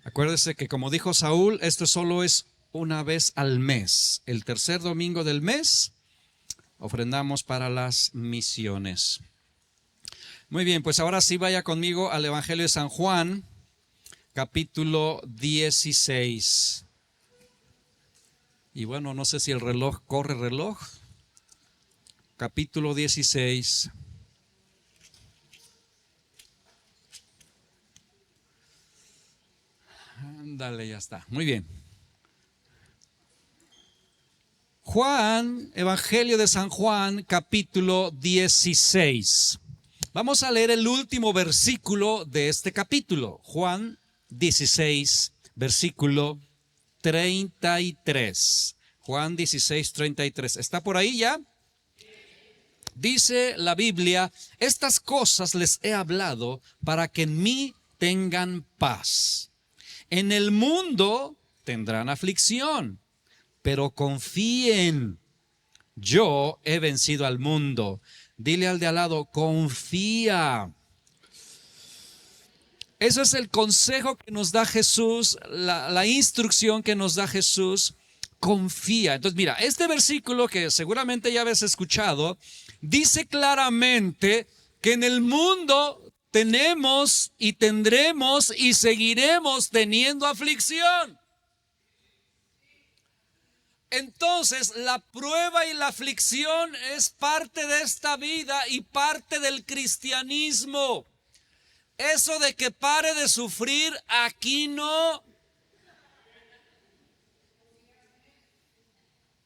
Acuérdese que como dijo Saúl, esto solo es una vez al mes. El tercer domingo del mes ofrendamos para las misiones. Muy bien, pues ahora sí vaya conmigo al Evangelio de San Juan, capítulo 16. Y bueno, no sé si el reloj corre reloj. Capítulo 16. Ándale, ya está. Muy bien. Juan, Evangelio de San Juan, capítulo 16. Vamos a leer el último versículo de este capítulo. Juan 16, versículo 33. Juan 16, 33. ¿Está por ahí ya? Dice la Biblia: estas cosas les he hablado para que en mí tengan paz. En el mundo tendrán aflicción, pero confíen, yo he vencido al mundo. Dile al de al lado: confía. Eso es el consejo que nos da Jesús, la instrucción que nos da Jesús. Confía. Entonces mira, este versículo que seguramente ya habéis escuchado, dice claramente que en el mundo tenemos y tendremos y seguiremos teniendo aflicción. Entonces, la prueba y la aflicción es parte de esta vida y parte del cristianismo. Eso de que pare de sufrir, aquí no.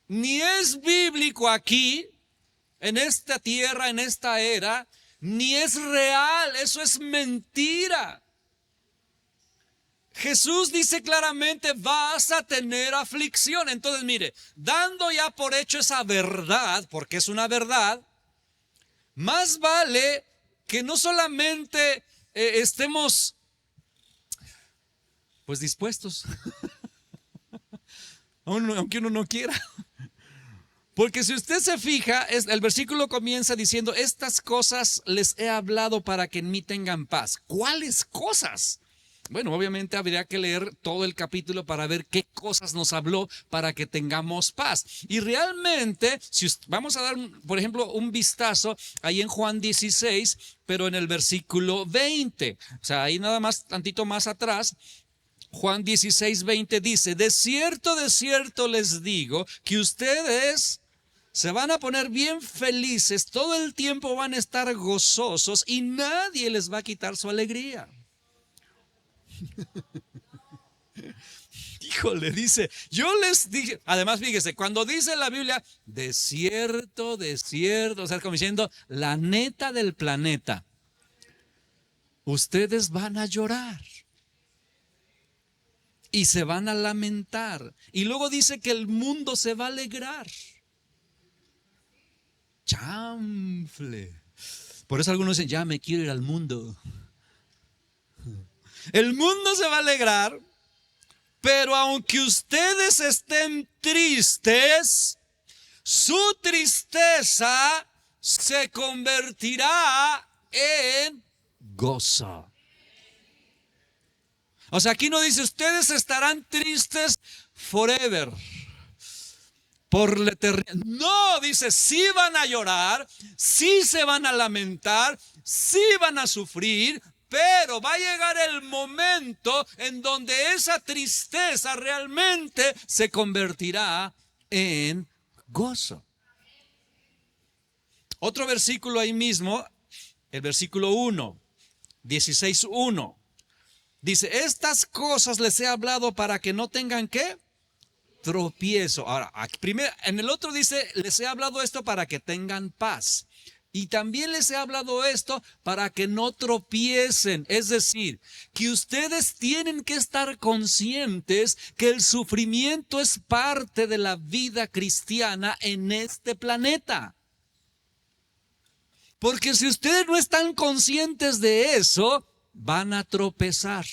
Ni es bíblico aquí, en esta tierra, en esta era, ni es real, eso es mentira. Jesús dice claramente: vas a tener aflicción. Entonces mire, dando ya por hecho esa verdad, porque es una verdad, más vale que no solamente estemos pues dispuestos, aunque uno no quiera. Porque si usted se fija, el versículo comienza diciendo: estas cosas les he hablado para que en mí tengan paz. ¿Cuáles cosas? Bueno, obviamente habría que leer todo el capítulo para ver qué cosas nos habló para que tengamos paz. Y realmente, si vamos a dar, por ejemplo, un vistazo ahí en Juan 16, pero en el versículo 20. O sea, ahí nada más, tantito más atrás. Juan 16, 20 dice: de cierto les digo que ustedes se van a poner bien felices, todo el tiempo van a estar gozosos y nadie les va a quitar su alegría. Híjole, dice, yo les dije, además fíjese, cuando dice la Biblia, de cierto, o sea, como diciendo, la neta del planeta, ustedes van a llorar y se van a lamentar. Y luego dice que el mundo se va a alegrar. Chanfle. Por eso algunos dicen: ya me quiero ir al mundo. El mundo se va a alegrar, pero aunque ustedes estén tristes, su tristeza se convertirá en gozo. O sea, aquí no dice: ustedes estarán tristes forever, por la eternidad. No, dice: sí van a llorar, sí se van a lamentar, sí van a sufrir, pero va a llegar el momento en donde esa tristeza realmente se convertirá en gozo. Otro versículo ahí mismo, el versículo 1, 16:1. Dice: estas cosas les he hablado para que no tengan ¿qué? Tropiezo. Ahora, primero, en el otro dice: les he hablado esto para que tengan paz. Y también les he hablado esto para que no tropiecen. Es decir, que ustedes tienen que estar conscientes que el sufrimiento es parte de la vida cristiana en este planeta. Porque si ustedes no están conscientes de eso, van a tropezar.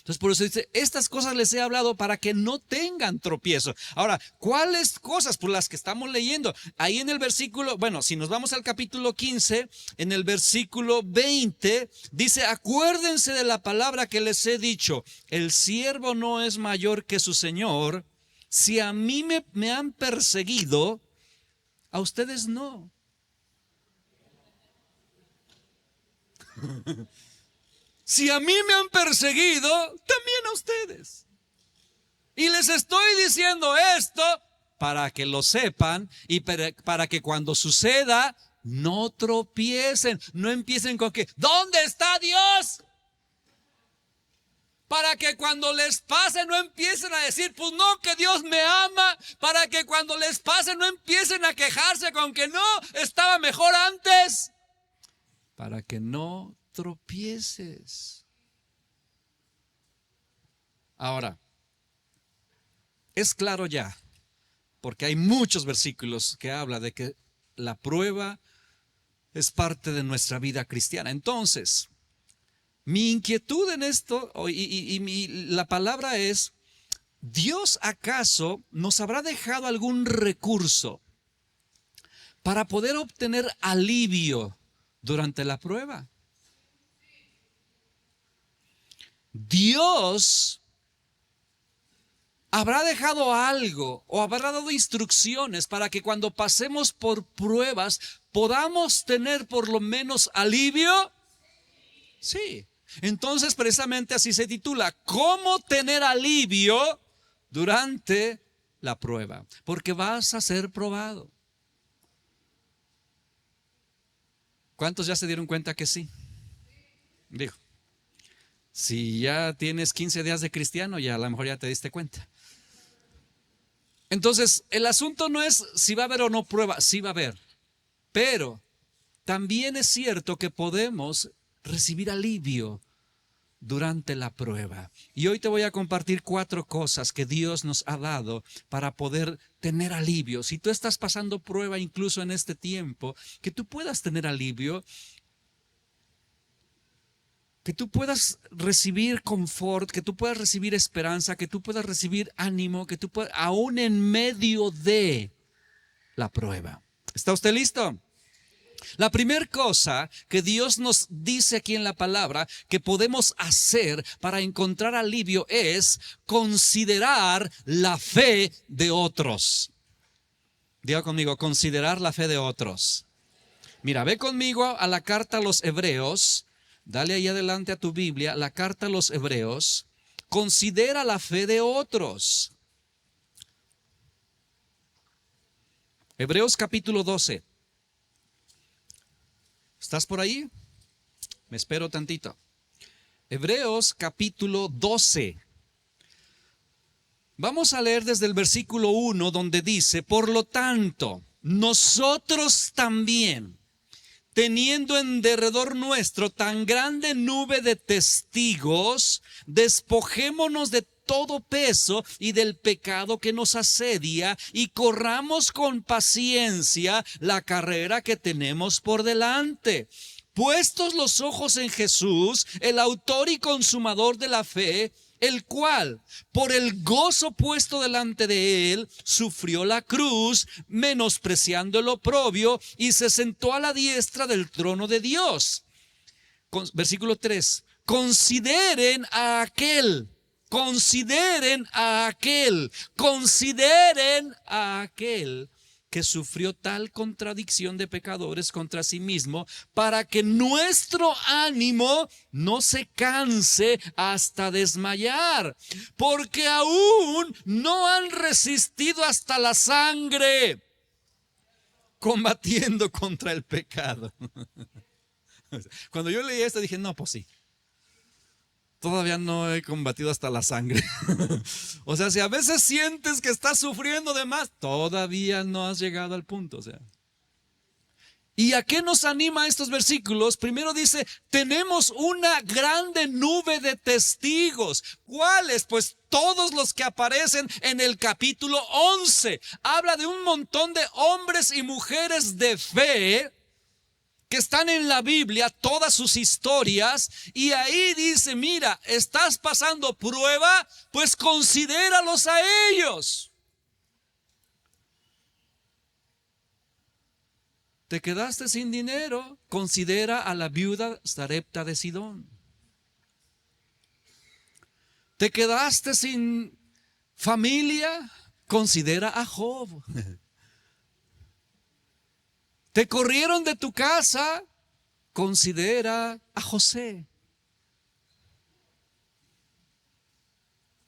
Entonces por eso dice, estas cosas les he hablado para que no tengan tropiezo. Ahora, ¿cuáles cosas? Pues las que estamos leyendo. Ahí en el versículo, bueno, si nos vamos al capítulo 15, en el versículo 20, dice, acuérdense de la palabra que les he dicho, el siervo no es mayor que su señor. Si a mí me han perseguido, a ustedes no. Si a mí me han perseguido, también a ustedes. Y les estoy diciendo esto para que lo sepan y para que cuando suceda no tropiecen, no empiecen con que, ¿dónde está Dios? Para que cuando les pase no empiecen a decir, pues no, que Dios me ama. Para que cuando les pase no empiecen a quejarse con que no, estaba mejor antes. Para que no tropieces. Ahora, es claro ya, porque hay muchos versículos que habla de que la prueba es parte de nuestra vida cristiana. Entonces, mi inquietud en esto la palabra es, ¿Dios acaso nos habrá dejado algún recurso para poder obtener alivio durante la prueba? Dios habrá dejado algo o habrá dado instrucciones para que cuando pasemos por pruebas podamos tener por lo menos alivio. Sí. Entonces precisamente así se titula, ¿cómo tener alivio durante la prueba? Porque vas a ser probado. ¿Cuántos ya se dieron cuenta que sí? Digo, si ya tienes 15 días de cristiano, ya a lo mejor ya te diste cuenta. Entonces, el asunto no es si va a haber o no prueba, sí va a haber. Pero también es cierto que podemos recibir alivio durante la prueba. Y hoy te voy a compartir 4 cosas que Dios nos ha dado para poder tener alivio. Si tú estás pasando prueba incluso en este tiempo, que tú puedas tener alivio, que tú puedas recibir confort, que tú puedas recibir esperanza, que tú puedas recibir ánimo, que tú puedas, aún en medio de la prueba. ¿Está usted listo? La primera cosa que Dios nos dice aquí en la palabra que podemos hacer para encontrar alivio es considerar la fe de otros. Diga conmigo, considerar la fe de otros. Mira, ve conmigo a la carta a los Hebreos. Dale ahí adelante a tu Biblia, la carta a los Hebreos. Considera la fe de otros. Hebreos capítulo 12. ¿Estás por ahí? Me espero tantito. Hebreos capítulo 12. Vamos a leer desde el versículo 1 donde dice, por lo tanto, nosotros también, teniendo en derredor nuestro tan grande nube de testigos, despojémonos de todo peso y del pecado que nos asedia y corramos con paciencia la carrera que tenemos por delante. Puestos los ojos en Jesús, el autor y consumador de la fe, el cual, por el gozo puesto delante de él, sufrió la cruz, menospreciando el oprobio, y se sentó a la diestra del trono de Dios. Versículo 3. Consideren a aquel que sufrió tal contradicción de pecadores contra sí mismo, para que nuestro ánimo no se canse hasta desmayar, porque aún no han resistido hasta la sangre, combatiendo contra el pecado. Cuando yo leí esto dije, no, pues sí. Todavía no he combatido hasta la sangre. O sea, si a veces sientes que estás sufriendo de más, todavía no has llegado al punto. O sea. ¿Y a qué nos anima estos versículos? Primero dice, tenemos una grande nube de testigos. ¿Cuáles? Pues todos los que aparecen en el capítulo 11. Habla de un montón de hombres y mujeres de fe que están en la Biblia, todas sus historias, y ahí dice, mira, estás pasando prueba, pues considéralos a ellos. Te quedaste sin dinero, considera a la viuda Sarepta de Sidón. Te quedaste sin familia, considera a Job. Te corrieron de tu casa, considera a José.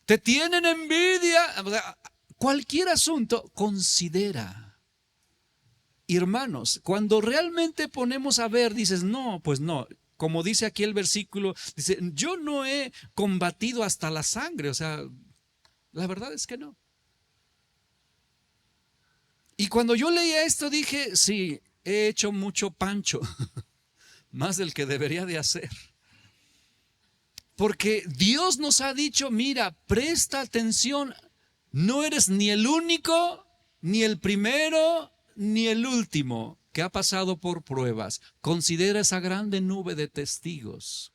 Te tienen envidia, cualquier asunto, considera. Hermanos, cuando realmente ponemos a ver, dices, no, pues no. Como dice aquí el versículo, dice, yo no he combatido hasta la sangre. O sea, la verdad es que no. Y cuando yo leía esto dije, sí, he hecho mucho pancho, más del que debería de hacer. Porque Dios nos ha dicho, mira, presta atención, no eres ni el único, ni el primero, ni el último que ha pasado por pruebas. Considera esa grande nube de testigos.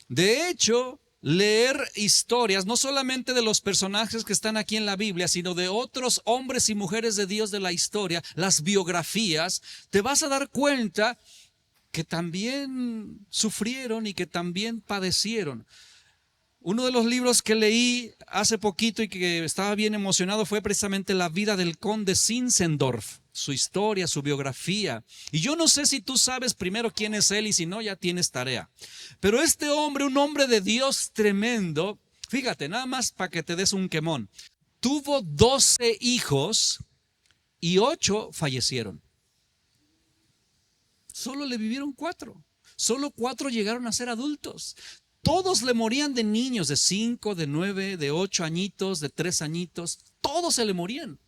De hecho, leer historias, no solamente de los personajes que están aquí en la Biblia, sino de otros hombres y mujeres de Dios de la historia, las biografías, te vas a dar cuenta que también sufrieron y que también padecieron. Uno de los libros que leí hace poquito y que estaba bien emocionado fue precisamente La vida del conde Zinzendorf, su historia, su biografía. Y yo no sé si tú sabes primero quién es él y si no ya tienes tarea. Pero este hombre, un hombre de Dios tremendo, fíjate, nada más para que te des un quemón, tuvo 12 hijos y 8 fallecieron. Solo le vivieron 4. Solo 4 llegaron a ser adultos. Todos le morían de niños, de 5, de 9, de 8 añitos, de 3 añitos. Todos se le morían.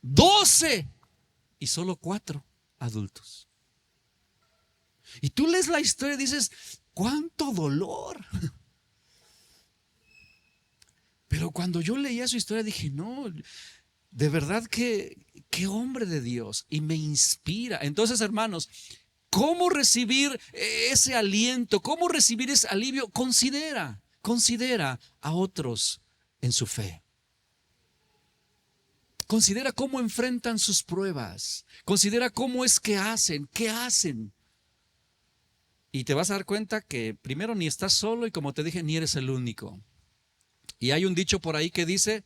12 y solo 4 adultos. Y tú lees la historia y dices, ¡cuánto dolor! Pero cuando yo leía su historia dije, no, de verdad que qué hombre de Dios, y me inspira. Entonces, hermanos, ¿cómo recibir ese aliento? ¿Cómo recibir ese alivio? Considera a otros en su fe. Considera cómo enfrentan sus pruebas. Considera cómo es que hacen, qué hacen. Y te vas a dar cuenta que primero ni estás solo y como te dije, ni eres el único. Y hay un dicho por ahí que dice,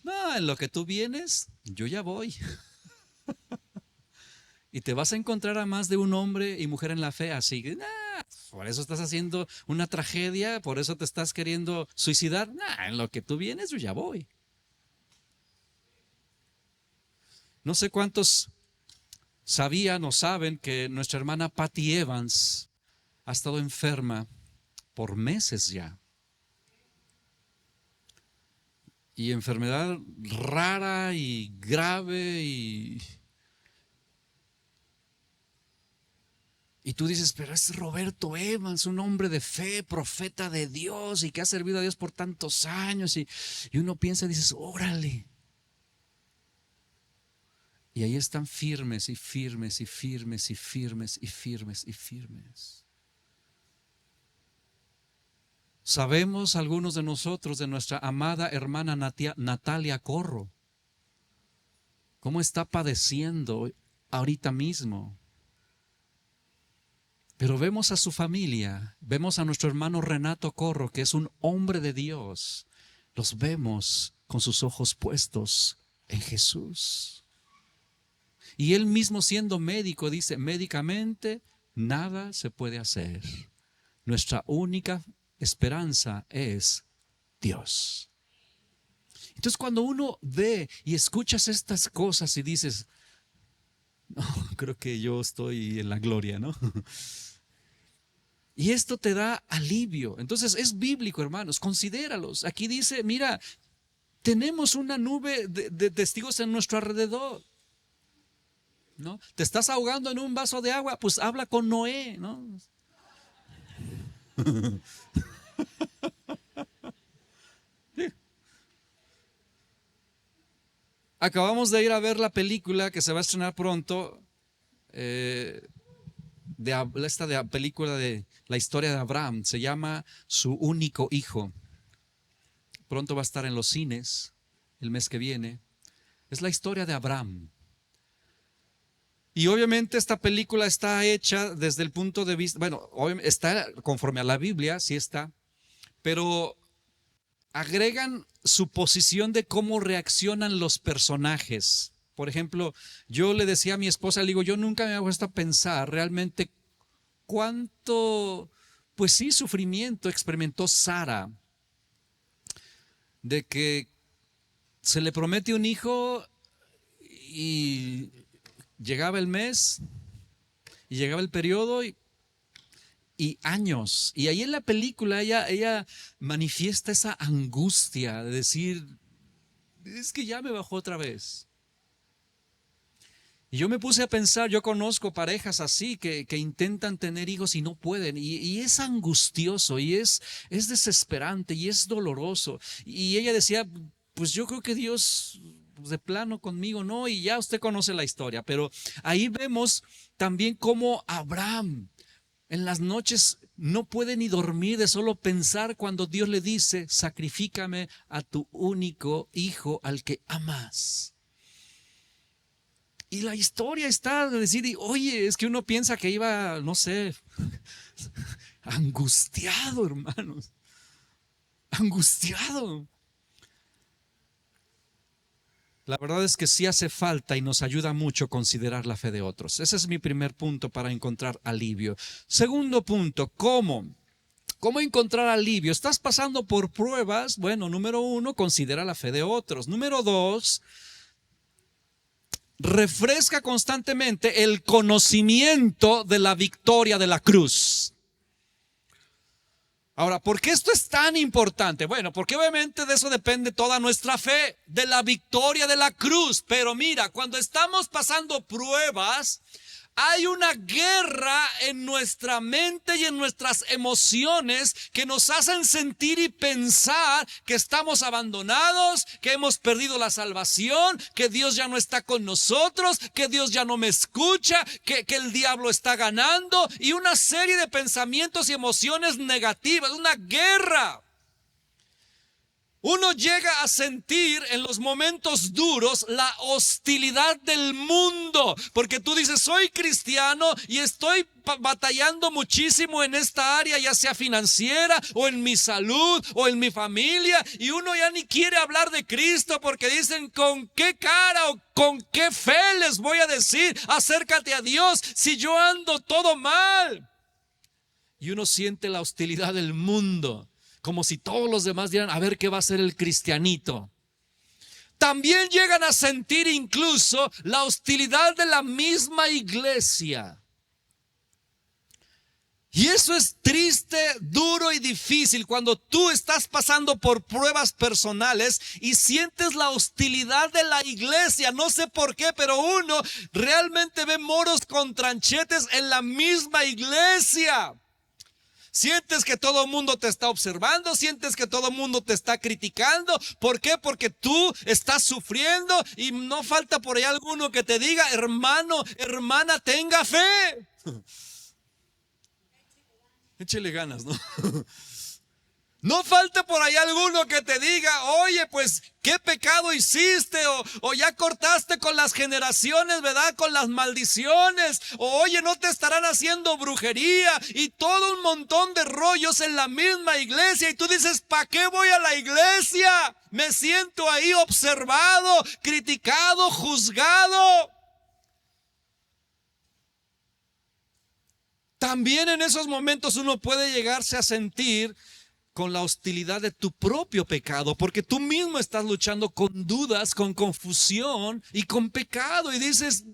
no, en lo que tú vienes, yo ya voy. Y te vas a encontrar a más de un hombre y mujer en la fe así. Por eso estás haciendo una tragedia, por eso te estás queriendo suicidar. En lo que tú vienes, yo ya voy. No sé cuántos sabían o saben que nuestra hermana Patty Evans ha estado enferma por meses ya. Y enfermedad rara y grave y tú dices, pero es Roberto Evans, un hombre de fe, profeta de Dios y que ha servido a Dios por tantos años. Y uno piensa y dices, órale. Y ahí están firmes y firmes y firmes y firmes y firmes y firmes. Sabemos algunos de nosotros de nuestra amada hermana Natalia Corro, cómo está padeciendo ahorita mismo. Pero vemos a su familia, vemos a nuestro hermano Renato Corro, que es un hombre de Dios. Los vemos con sus ojos puestos en Jesús. Y él mismo siendo médico dice, médicamente nada se puede hacer. Nuestra única esperanza es Dios. Entonces cuando uno ve y escuchas estas cosas y dices, no, creo que yo estoy en la gloria, ¿no? Y esto te da alivio. Entonces es bíblico, hermanos, considéralos. Aquí dice, mira, tenemos una nube de testigos en nuestro alrededor, ¿no? Te estás ahogando en un vaso de agua, pues habla con Noé, ¿no? Acabamos de ir a ver la película que se va a estrenar pronto, esta película de la historia de Abraham. Se llama Su único hijo. Pronto va a estar en los cines el mes que viene. Es la historia de Abraham. Y obviamente esta película está hecha desde el punto de vista, bueno, está conforme a la Biblia, sí está, pero agregan su posición de cómo reaccionan los personajes. Por ejemplo, yo le decía a mi esposa, le digo, yo nunca me he puesto a pensar realmente cuánto, pues sí, sufrimiento experimentó Sara, de que se le promete un hijo y llegaba el mes y llegaba el periodo y años. Y ahí en la película ella manifiesta esa angustia de decir, es que ya me bajó otra vez. Y yo me puse a pensar, yo conozco parejas así que intentan tener hijos y no pueden. Y es angustioso y es desesperante y es doloroso. Y ella decía, pues yo creo que Dios de plano conmigo no, y ya usted conoce la historia. Pero ahí vemos también cómo Abraham en las noches no puede ni dormir de solo pensar cuando Dios le dice, sacrifícame a tu único hijo al que amas. Y la historia está de decir, oye, es que uno piensa que iba, no sé, angustiado, hermanos, angustiado. La verdad es que sí hace falta y nos ayuda mucho considerar la fe de otros. Ese es mi primer punto para encontrar alivio. Segundo punto, ¿cómo? ¿Cómo encontrar alivio? ¿Estás pasando por pruebas? Bueno, número 1, considera la fe de otros. Número 2, refresca constantemente el conocimiento de la victoria de la cruz. Ahora, ¿por qué esto es tan importante? Bueno, porque obviamente de eso depende toda nuestra fe, de la victoria de la cruz. Pero mira, cuando estamos pasando pruebas, hay una guerra en nuestra mente y en nuestras emociones que nos hacen sentir y pensar que estamos abandonados, que hemos perdido la salvación, que Dios ya no está con nosotros, que Dios ya no me escucha, que el diablo está ganando y una serie de pensamientos y emociones negativas, una guerra. Uno llega a sentir en los momentos duros la hostilidad del mundo, porque tú dices, soy cristiano y estoy batallando muchísimo en esta área, ya sea financiera o en mi salud o en mi familia, y uno ya ni quiere hablar de Cristo porque dicen, ¿con qué cara o con qué fe les voy a decir, acércate a Dios si yo ando todo mal? Y uno siente la hostilidad del mundo, como si todos los demás dieran, a ver qué va a hacer el cristianito. También llegan a sentir incluso la hostilidad de la misma iglesia. Y eso es triste, duro y difícil cuando tú estás pasando por pruebas personales y sientes la hostilidad de la iglesia. No sé por qué, pero uno realmente ve moros con tranchetes en la misma iglesia. Sientes que todo el mundo te está observando, sientes que todo el mundo te está criticando. ¿Por qué? Porque tú estás sufriendo y no falta por ahí alguno que te diga, hermano, hermana, tenga fe. Échele ganas, ¿no? No falta por ahí alguno que te diga, oye, pues, ¿qué pecado hiciste? O ya cortaste con las generaciones, ¿verdad? Con las maldiciones. O oye, no te estarán haciendo brujería. Y todo un montón de rollos en la misma iglesia. Y tú dices, ¿para qué voy a la iglesia? Me siento ahí observado, criticado, juzgado. También en esos momentos uno puede llegarse a sentir con la hostilidad de tu propio pecado, porque tú mismo estás luchando con dudas, con confusión y con pecado, y dices,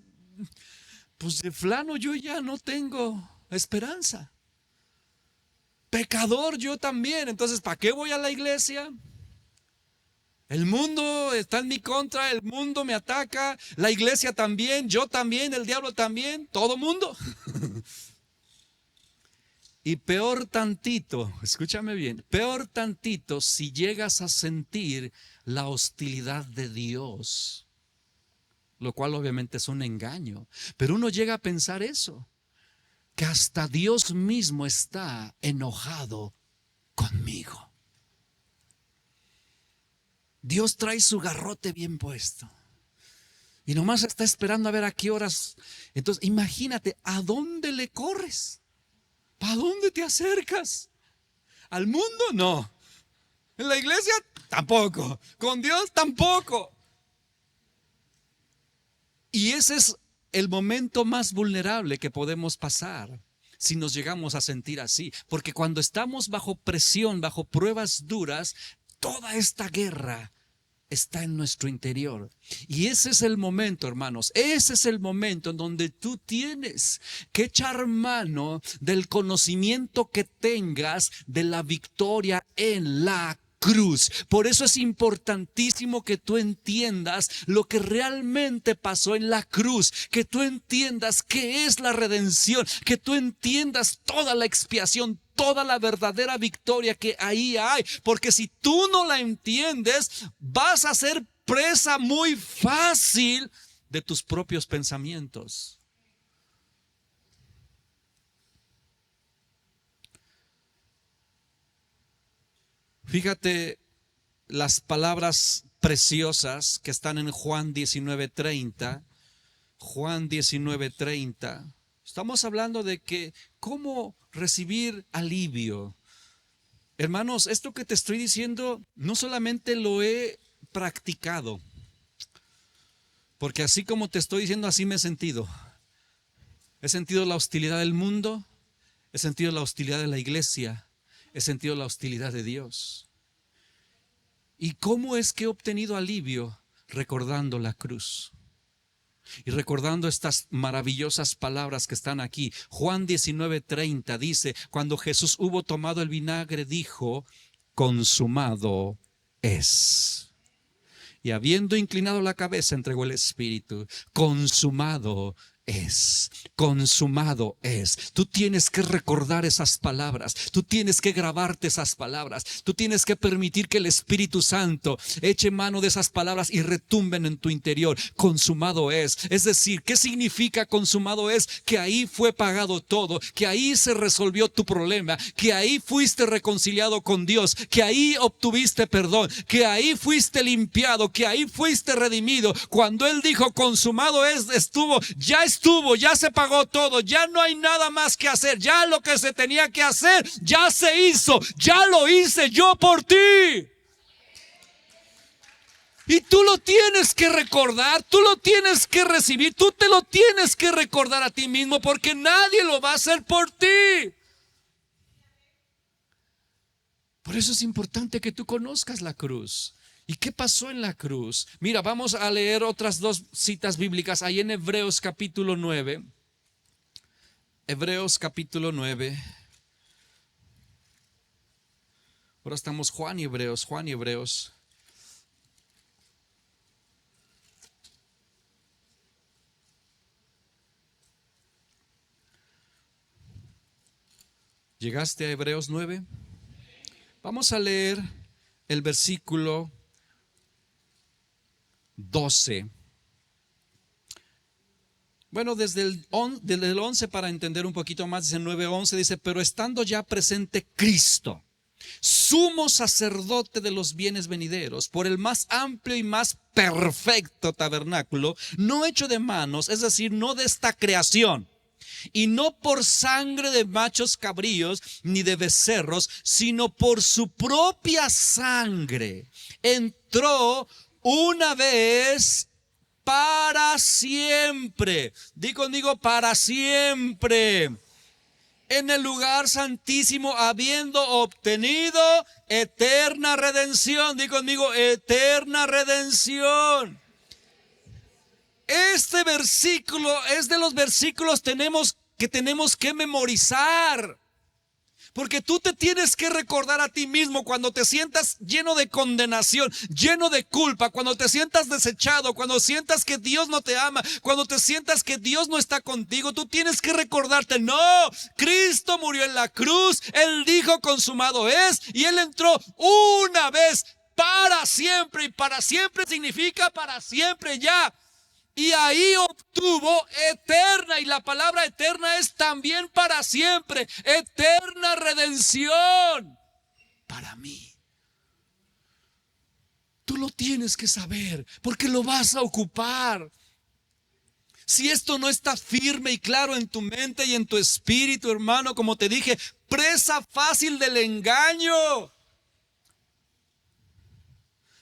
pues de plano yo ya no tengo esperanza. Pecador yo también, entonces ¿para qué voy a la iglesia? El mundo está en mi contra, el mundo me ataca, la iglesia también, yo también, el diablo también, todo mundo. Y peor tantito, escúchame bien, peor tantito si llegas a sentir la hostilidad de Dios. lo cual obviamente es un engaño. Pero uno llega a pensar eso, que hasta Dios mismo está enojado conmigo. Dios trae su garrote bien puesto y nomás está esperando a ver a qué horas. Entonces imagínate, ¿a dónde le corres? ¿Para dónde te acercas? ¿Al mundo? No. ¿En la iglesia? Tampoco. ¿Con Dios? Tampoco. Y ese es el momento más vulnerable que podemos pasar si nos llegamos a sentir así. Porque cuando estamos bajo presión, bajo pruebas duras, toda esta guerra está en nuestro interior. Y ese es el momento, hermanos, ese es el momento en donde tú tienes que echar mano del conocimiento que tengas de la victoria en la cruz. Por eso es importantísimo que tú entiendas lo que realmente pasó en la cruz, que tú entiendas qué es la redención, que tú entiendas toda la expiación, toda la verdadera victoria que ahí hay. Porque si tú no la entiendes, vas a ser presa muy fácil de tus propios pensamientos. Fíjate las palabras preciosas que están en Juan 19:30. Juan 19:30. Estamos hablando de que cómo recibir alivio. Hermanos, esto que te estoy diciendo no solamente lo he practicado, porque así como te estoy diciendo, así me he sentido. He sentido la hostilidad del mundo, he sentido la hostilidad de la iglesia, he sentido la hostilidad de Dios. ¿Y cómo es que he obtenido alivio? Recordando la cruz y recordando estas maravillosas palabras que están aquí. Juan 19:30 dice: cuando Jesús hubo tomado el vinagre, dijo: consumado es. Y habiendo inclinado la cabeza, entregó el espíritu. Consumado es, consumado es. Tú tienes que recordar esas palabras, tú tienes que grabarte esas palabras, tú tienes que permitir que el Espíritu Santo eche mano de esas palabras y retumben en tu interior. Consumado es decir, ¿qué significa consumado es? Que ahí fue pagado todo, que ahí se resolvió tu problema, que ahí fuiste reconciliado con Dios, que ahí obtuviste perdón, que ahí fuiste limpiado, que ahí fuiste redimido. Cuando Él dijo consumado es, ya se pagó todo, ya no hay nada más que hacer, ya lo que se tenía que hacer, ya se hizo, ya lo hice yo por ti. Y tú lo tienes que recordar, tú lo tienes que recibir, tú te lo tienes que recordar a ti mismo, porque nadie lo va a hacer por ti. Por eso es importante que tú conozcas la cruz. ¿Y qué pasó en la cruz? Mira, vamos a leer otras dos citas bíblicas ahí en Hebreos capítulo 9. Hebreos capítulo 9. Ahora estamos Juan y Hebreos. ¿Llegaste a Hebreos 9? Vamos a leer el versículo 12. Bueno, desde el 11 para entender un poquito más, dice 9:11, dice: pero estando ya presente Cristo, sumo sacerdote de los bienes venideros, por el más amplio y más perfecto tabernáculo, no hecho de manos, es decir, no de esta creación, y no por sangre de machos cabríos ni de becerros, sino por su propia sangre, entró una vez para siempre. Di conmigo: para siempre. En el lugar santísimo, habiendo obtenido eterna redención. Di conmigo: eterna redención. Este versículo es de los versículos que tenemos que memorizar. Porque tú te tienes que recordar a ti mismo cuando te sientas lleno de condenación, lleno de culpa, cuando te sientas desechado, cuando sientas que Dios no te ama, cuando te sientas que Dios no está contigo. Tú tienes que recordarte: no, Cristo murió en la cruz, Él dijo consumado es, y Él entró una vez para siempre, y para siempre significa para siempre ya. Y ahí obtuvo eterna, y la palabra eterna es también para siempre, eterna redención para mí. Tú lo tienes que saber porque lo vas a ocupar. Si esto no está firme y claro en tu mente y en tu espíritu, hermano, como te dije, presa fácil del engaño.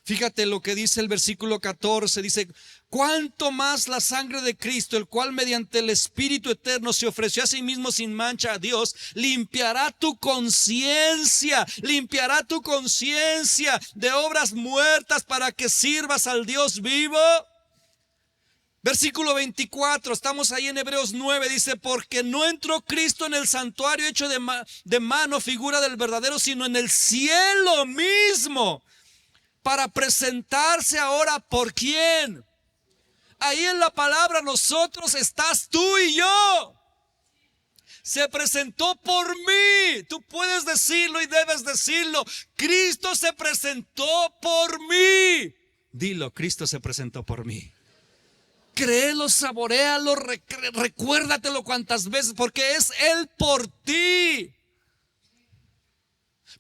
Fíjate lo que dice el versículo 14, dice: cuánto más la sangre de Cristo, el cual mediante el Espíritu eterno se ofreció a sí mismo sin mancha a Dios, limpiará tu conciencia de obras muertas para que sirvas al Dios vivo. Versículo 24, estamos ahí en Hebreos 9, dice: porque no entró Cristo en el santuario hecho de mano, figura del verdadero, sino en el cielo mismo, para presentarse ahora ¿por quién? Ahí en la palabra nosotros estás tú y yo. Se presentó por mí. Tú puedes decirlo y debes decirlo. Cristo se presentó por mí. Dilo: Cristo se presentó por mí. Créelo, saboréalo, recuérdatelo cuantas veces, porque es Él por ti.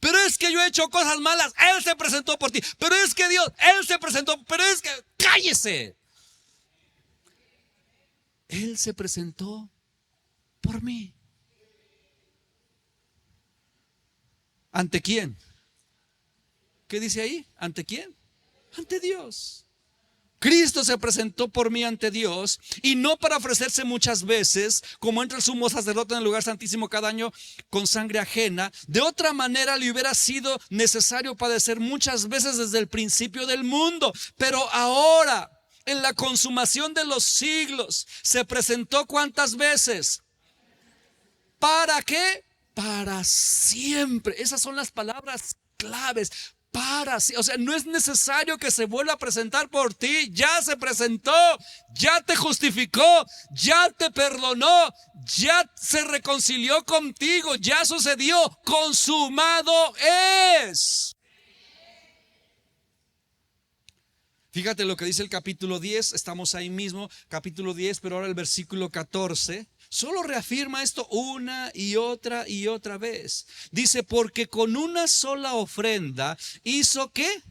Pero es que yo he hecho cosas malas, Él se presentó por ti. Pero es que Dios, Él se presentó. Pero es que, cállese. Él se presentó por mí. ¿Ante quién? ¿Qué dice ahí? ¿Ante quién? Ante Dios. Cristo se presentó por mí ante Dios, y no para ofrecerse muchas veces, como entra el sumo sacerdote en el lugar santísimo cada año con sangre ajena. De otra manera le hubiera sido necesario padecer muchas veces desde el principio del mundo. Pero ahora, en la consumación de los siglos, se presentó ¿cuántas veces? ¿Para qué? Para siempre. Esas son las palabras claves. O sea, no es necesario que se vuelva a presentar por ti. Ya se presentó, ya te justificó, ya te perdonó, ya se reconcilió contigo, ya sucedió. Consumado es. Fíjate lo que dice el capítulo 10, estamos ahí mismo, capítulo 10, pero ahora el versículo 14. Solo reafirma esto una y otra vez. Dice: porque con una sola ofrenda hizo ¿qué?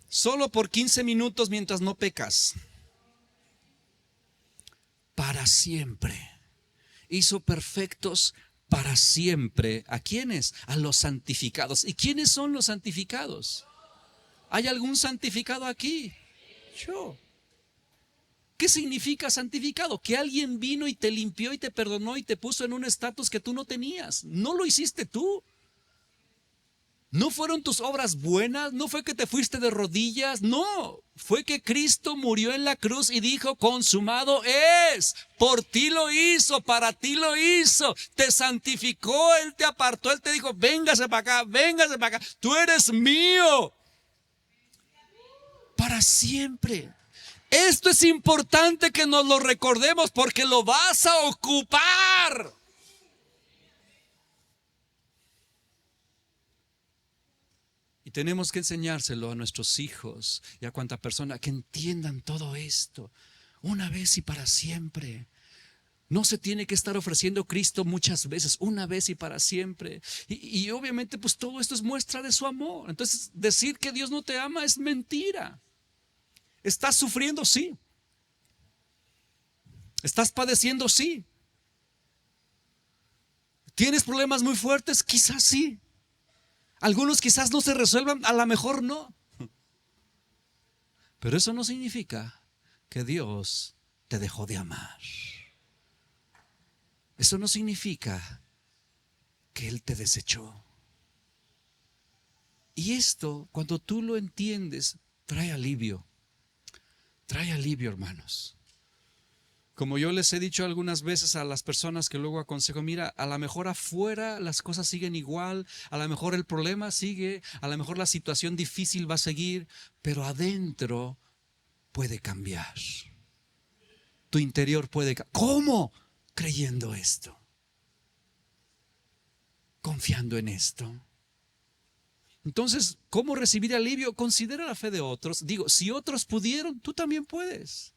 Solo por 15 minutos mientras no pecas. Para siempre. Hizo perfectos para siempre. ¿A quiénes? A los santificados. ¿Y quiénes son los santificados? ¿Hay algún santificado aquí? Yo. ¿Qué significa santificado? Que alguien vino y te limpió y te perdonó y te puso en un estatus que tú no tenías. No lo hiciste tú. No fueron tus obras buenas. No fue que te fuiste de rodillas. No, fue que Cristo murió en la cruz y dijo: consumado es. Por ti lo hizo, para ti lo hizo. Te santificó, Él te apartó, Él te dijo: véngase para acá, véngase para acá. Tú eres mío. Para siempre. Esto es importante que nos lo recordemos, porque lo vas a ocupar. Y tenemos que enseñárselo a nuestros hijos y a cuanta persona que entiendan todo esto, una vez y para siempre. No se tiene que estar ofreciendo Cristo muchas veces, una vez y para siempre. Y obviamente pues todo esto es muestra de su amor. Entonces decir que Dios no te ama es mentira. ¿Estás sufriendo? Sí. ¿Estás padeciendo? Sí. ¿Tienes problemas muy fuertes? Quizás sí. Algunos quizás no se resuelvan, a lo mejor no. Pero eso no significa que Dios te dejó de amar. Eso no significa que Él te desechó. Y esto, cuando tú lo entiendes, trae alivio. Trae alivio, hermanos. Como yo les he dicho algunas veces a las personas que luego aconsejo: mira, a lo mejor afuera las cosas siguen igual, a lo mejor el problema sigue, a lo mejor la situación difícil va a seguir, pero adentro puede cambiar. Tu interior puede cambiar. ¿Cómo? Creyendo esto, confiando en esto. Entonces, ¿cómo recibir alivio? Considera la fe de otros. Digo, si otros pudieron, tú también puedes.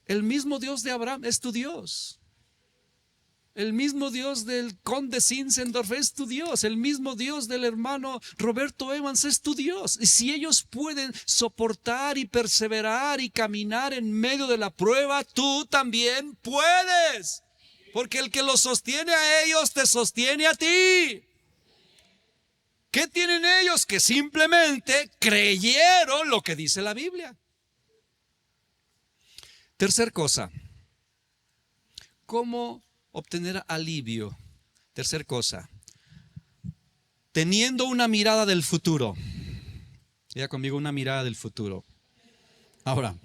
El mismo Dios de Abraham es tu Dios. El mismo Dios del conde Zinzendorf es tu Dios. El mismo Dios del hermano Roberto Evans es tu Dios. Y si ellos pueden soportar y perseverar y caminar en medio de la prueba, tú también puedes. Porque el que los sostiene a ellos te sostiene a ti. ¿Qué tienen ellos? Que simplemente creyeron lo que dice la Biblia. Tercer cosa, ¿cómo obtener alivio? Tercer cosa, teniendo una mirada del futuro. Ya conmigo, una mirada del futuro. Ahora,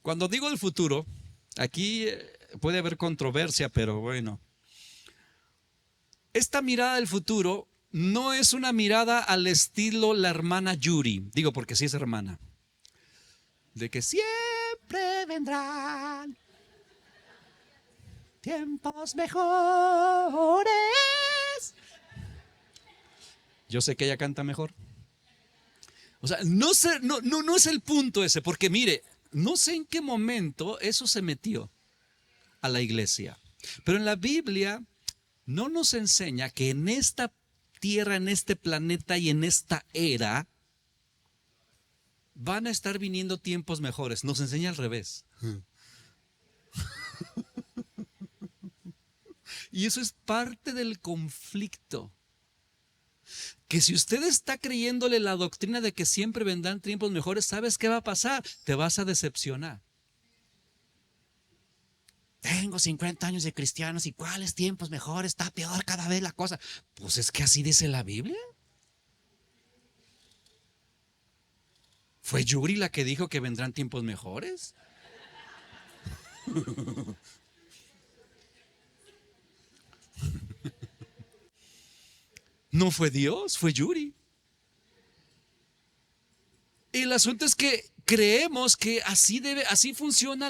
cuando digo el futuro, aquí puede haber controversia, pero bueno. Esta mirada del futuro no es una mirada al estilo la hermana Yuri. Digo porque sí es hermana. De que siempre vendrán tiempos mejores. Yo sé que ella canta mejor. O sea, no es el punto ese, porque mire, no sé en qué momento eso se metió a la iglesia. Pero en la Biblia no nos enseña que en esta tierra, en este planeta y en esta era van a estar viniendo tiempos mejores. Nos enseña al revés. Y eso es parte del conflicto. Que si usted está creyéndole la doctrina de que siempre vendrán tiempos mejores, ¿sabes qué va a pasar? Te vas a decepcionar. Tengo 50 años de cristianos y ¿cuáles tiempos mejores? Está peor cada vez la cosa. Pues es que así dice la Biblia. ¿Fue Yuri la que dijo que vendrán tiempos mejores? No fue Dios, fue Yuri. Y el asunto es que creemos que así funciona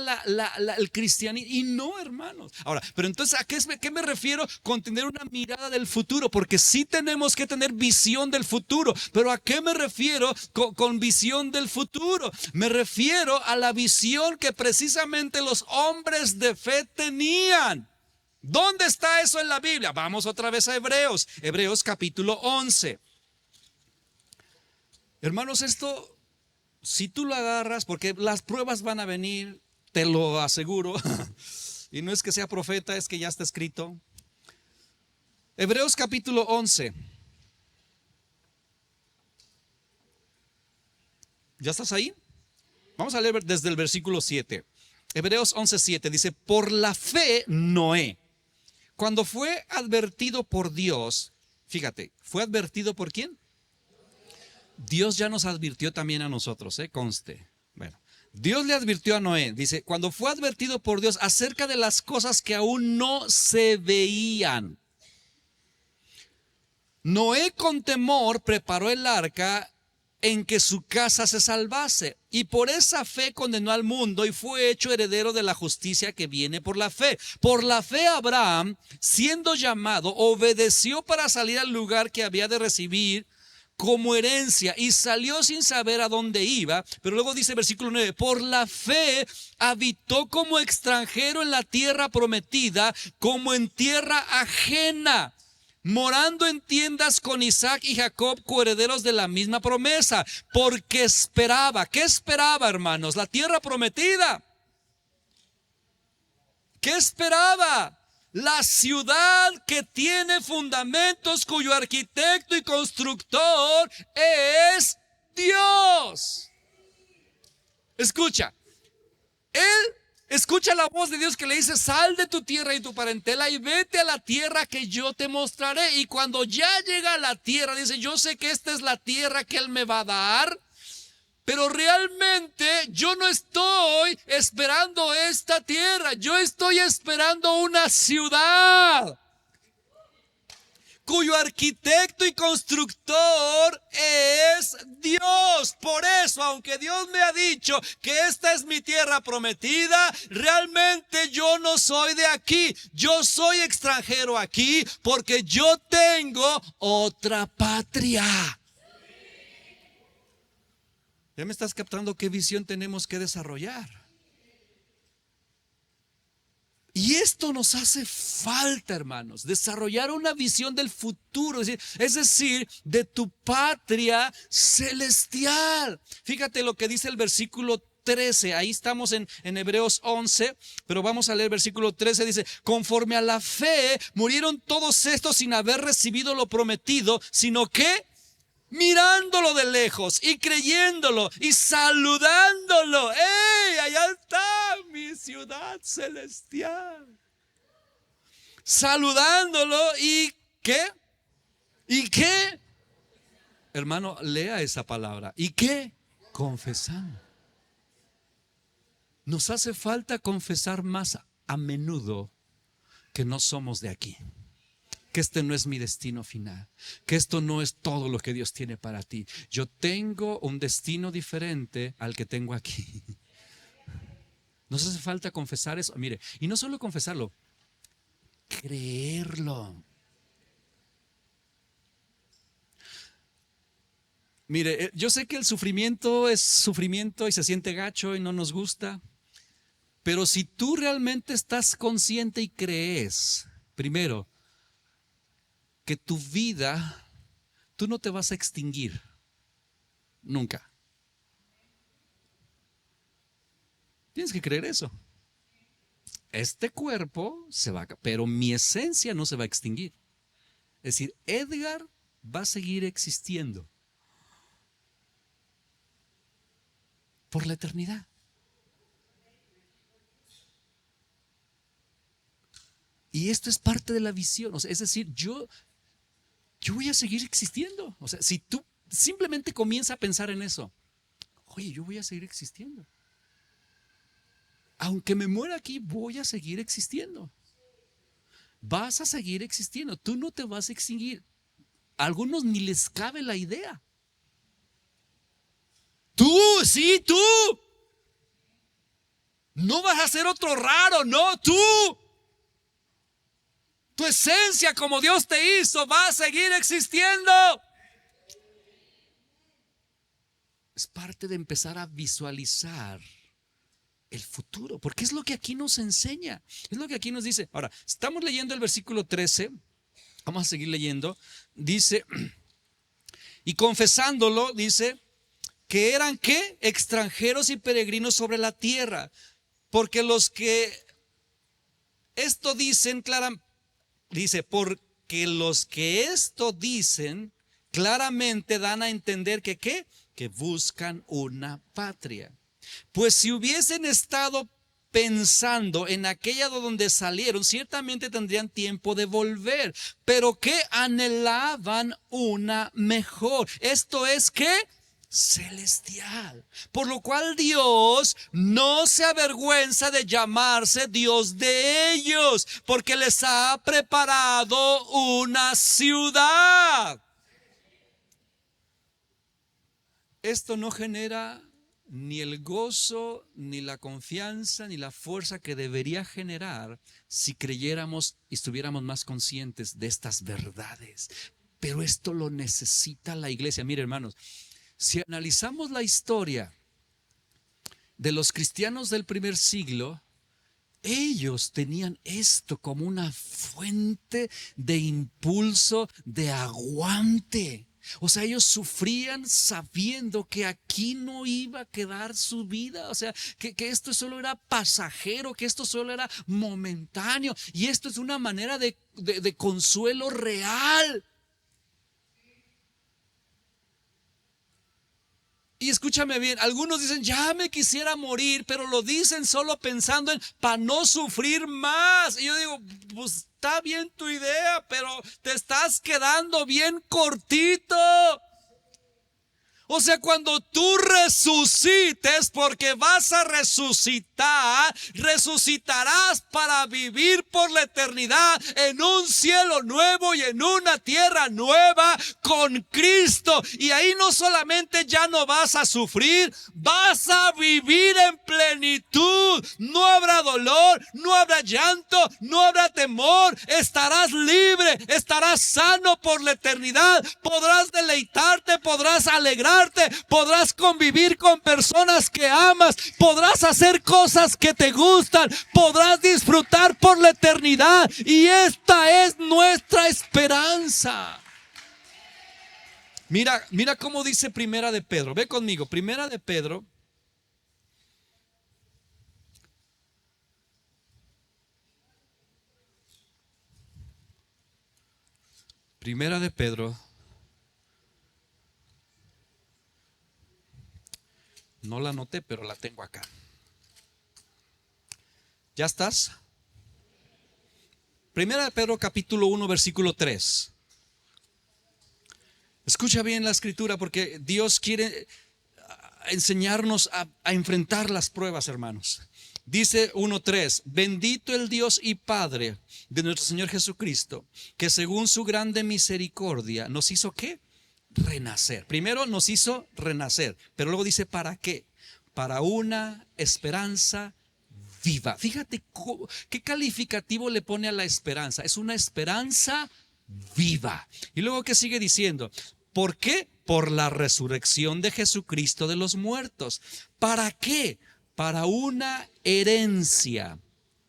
el cristianismo, y no, hermanos. Ahora, pero entonces, ¿qué me refiero con tener una mirada del futuro? Porque sí tenemos que tener visión del futuro. Pero ¿a qué me refiero con visión del futuro? Me refiero a la visión que precisamente los hombres de fe tenían. ¿Dónde está eso en la Biblia? Vamos otra vez a Hebreos. Hebreos capítulo 11. Hermanos, esto, si tú lo agarras, porque las pruebas van a venir, te lo aseguro. Y no es que sea profeta, es que ya está escrito. Hebreos capítulo 11. ¿Ya estás ahí? Vamos a leer desde el versículo 7. Hebreos 11:7 dice: por la fe Noé, cuando fue advertido por Dios, fíjate, ¿fue advertido por quién? Dios ya nos advirtió también a nosotros, conste. Bueno, Dios le advirtió a Noé, dice, cuando fue advertido por Dios acerca de las cosas que aún no se veían. Noé con temor preparó el arca en que su casa se salvase, y por esa fe condenó al mundo y fue hecho heredero de la justicia que viene por la fe. Por la fe Abraham, siendo llamado, obedeció para salir al lugar que había de recibir como herencia, y salió sin saber a dónde iba. Pero luego dice versículo 9, por la fe habitó como extranjero en la tierra prometida, como en tierra ajena, morando en tiendas con Isaac y Jacob, coherederos de la misma promesa, porque esperaba. ¿Qué esperaba, hermanos? La tierra prometida. ¿Qué esperaba? La ciudad que tiene fundamentos, cuyo arquitecto y constructor es Dios. Escucha, él escucha la voz de Dios que le dice: sal de tu tierra y tu parentela y vete a la tierra que yo te mostraré. Y cuando ya llega a la tierra, dice: yo sé que esta es la tierra que Él me va a dar, pero realmente yo no estoy esperando esta tierra. Yo estoy esperando una ciudad cuyo arquitecto y constructor es Dios. Por eso, aunque Dios me ha dicho que esta es mi tierra prometida, realmente yo no soy de aquí. Yo soy extranjero aquí porque yo tengo otra patria. ¿Ya me estás captando qué visión tenemos que desarrollar? Y esto nos hace falta, hermanos, desarrollar una visión del futuro, es decir, de tu patria celestial. Fíjate lo que dice el versículo 13, ahí estamos en Hebreos 11, pero vamos a leer el versículo 13, dice: conforme a la fe murieron todos estos sin haber recibido lo prometido, sino que mirándolo de lejos y creyéndolo y saludándolo. ¡Ey! Allá está mi ciudad celestial. Saludándolo y ¿qué? ¿Y qué? Hermano, lea esa palabra. ¿Y qué? Confesando. Nos hace falta confesar más a menudo que no somos de aquí, que este no es mi destino final, que esto no es todo lo que Dios tiene para ti. Yo tengo un destino diferente al que tengo aquí. Nos hace falta confesar eso. Mire, y no solo confesarlo, creerlo. Mire, yo sé que el sufrimiento es sufrimiento y se siente gacho y no nos gusta, pero si tú realmente estás consciente y crees, primero, que tu vida, tú no te vas a extinguir, nunca. Tienes que creer eso. Este cuerpo se va, pero mi esencia no se va a extinguir. Es decir, Edgar va a seguir existiendo por la eternidad. Y esto es parte de la visión. O sea, es decir, yo voy a seguir existiendo. O sea, si tú simplemente comienzas a pensar en eso, oye, yo voy a seguir existiendo. Aunque me muera aquí, voy a seguir existiendo. Vas a seguir existiendo. Tú no te vas a extinguir. A algunos ni les cabe la idea. Tú, sí, tú. No vas a ser otro raro, no, tú. Tu esencia como Dios te hizo va a seguir existiendo. Es parte de empezar a visualizar el futuro, porque es lo que aquí nos enseña, es lo que aquí nos dice. Ahora, estamos leyendo el versículo 13, vamos a seguir leyendo. Dice, y confesándolo, dice, que eran ¿qué? Extranjeros y peregrinos sobre la tierra, porque los que esto dicen claramente, dice, porque los que esto dicen claramente dan a entender que ¿qué? Que buscan una patria. Pues si hubiesen estado pensando en aquella de donde salieron, ciertamente tendrían tiempo de volver, pero que anhelaban una mejor. Esto es ¿qué? Celestial. Por lo cual Dios no se avergüenza de llamarse Dios de ellos, porque les ha preparado una ciudad. Esto no genera ni el gozo, ni la confianza, ni la fuerza que debería generar si creyéramos y estuviéramos más conscientes de estas verdades. Pero esto lo necesita la iglesia. Mire, hermanos, si analizamos la historia de los cristianos del primer siglo, ellos tenían esto como una fuente de impulso, de aguante. O sea, ellos sufrían sabiendo que aquí no iba a quedar su vida. O sea, que esto solo era pasajero, que esto solo era momentáneo. Y esto es una manera de consuelo real. Y escúchame bien, algunos dicen, ya me quisiera morir, pero lo dicen solo pensando en, para no sufrir más. Y yo digo, pues está bien tu idea, pero te estás quedando bien cortito. O sea, cuando tú resucites, porque vas a resucitar, resucitarás para vivir por la eternidad en un cielo nuevo y en una tierra nueva, con Cristo. Y ahí no solamente ya no vas a sufrir, vas a vivir en plenitud. No habrá dolor, no habrá llanto, no habrá temor. Estarás libre, estarás sano por la eternidad. Podrás deleitarte, podrás alegrarte, podrás convivir con personas que amas, podrás hacer cosas que te gustan, podrás disfrutar por la eternidad. Y esta es nuestra esperanza. Mira cómo dice Primera de Pedro. Ve conmigo, Primera de Pedro. Primera de Pedro. No la anoté, pero la tengo acá. ¿Ya estás? Primera de Pedro capítulo 1 versículo 3. Escucha bien la escritura, porque Dios quiere enseñarnos a enfrentar las pruebas, hermanos. Dice 1:3: bendito el Dios y Padre de nuestro Señor Jesucristo, que según su grande misericordia nos hizo ¿qué? Renacer. Primero nos hizo renacer, pero luego dice ¿para qué? Para una esperanza viva. Fíjate qué calificativo le pone a la esperanza. Es una esperanza viva. Y luego ¿qué sigue diciendo? ¿Por qué? Por la resurrección de Jesucristo de los muertos. ¿Para qué? Para una herencia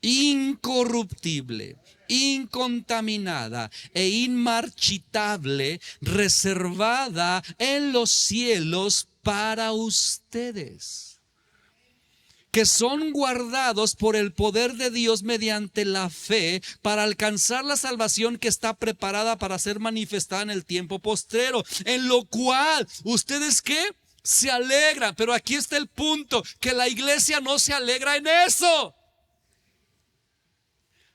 incorruptible, incontaminada e inmarchitable, reservada en los cielos para ustedes, que son guardados por el poder de Dios mediante la fe para alcanzar la salvación que está preparada para ser manifestada en el tiempo postrero, en lo cual ustedes ¿qué? Se alegran. Pero aquí está el punto, que la iglesia no se alegra en eso.